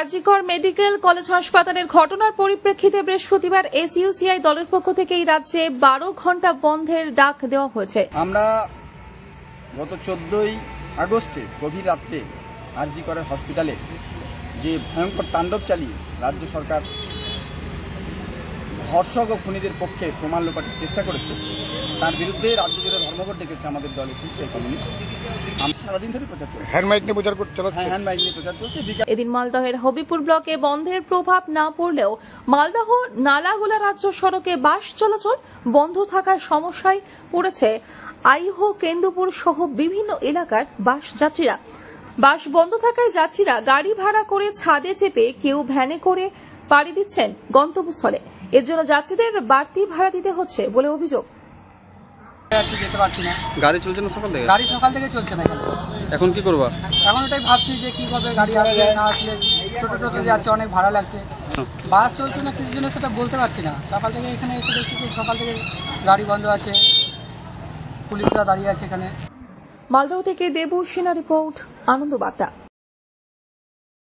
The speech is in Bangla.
আরজিকর মেডিকেল কলেজ হাসপাতালের ঘটনার পরিপ্রেক্ষিতে বৃহস্পতিবার এসইউসিআই দলের পক্ষ থেকে এই রাজ্যে 12 ঘন্টা বন্ধের ডাক দেওয়া হয়েছে। আমরা গত 14ই আগস্টে গভীর রাত্রে আরজিকরের হসপিটালে যে ভয়ঙ্কর তাণ্ডব চালিয়ে রাজ্য সরকার ধর্ষক ও খুনিদের পক্ষে প্রমাণ লোপাটের চেষ্টা করেছে, তার বিরুদ্ধে রাজ্য জুড়ে ধর্মঘট ডেকেছে আমাদের দল এসইউসিআই কমিউনিস্ট। আমরা সারাদিন ধরে প্রচার করছি, হ্যান্ড মাইক নিয়ে প্রচার চলছে। এদিন মালদহের হবিপুর ব্লকে বন্ধের প্রভাব না পড়লেও মালদহ নালাগোলা রাজ্য সড়কে বাস চলাচল বন্ধ থাকার সমস্যায় পড়েছে আইহো, কেন্দুপুর সহ বিভিন্ন এলাকার বাস যাত্রীরা। বাস বন্ধ থাকায় যাত্রীরা গাড়ি ভাড়া করে ছাদে চেপে কেউ ভ্যানে করে পাড়ি দিচ্ছেন গন্তব্যস্থলে। এর জন্য যাত্রীদের বাড়তি ভাড়া দিতে হচ্ছে বলে অভিযোগ। যেতে পারছি না, গাড়ি চলছে না সকাল থেকে? গাড়ি সকাল থেকে চলছে না। এখন কি করবা? এখন ওটাই ভাবছি যে কি করবে, গাড়ি আসলে না আসলে টোটো যাচ্ছে, অনেক ভাড়া লাগছে। বাস চলছে না কিছু জন্য সেটা বলতে পারছি না। সকাল থেকে এখানে এসে দেখছি যে সকাল থেকে গাড়ি বন্ধ আছে, পুলিশরা দাঁড়িয়ে আছে এখানে। মালদহ থেকে দেবু সিনহা রিপোর্ট, আনন্দ বার্তা।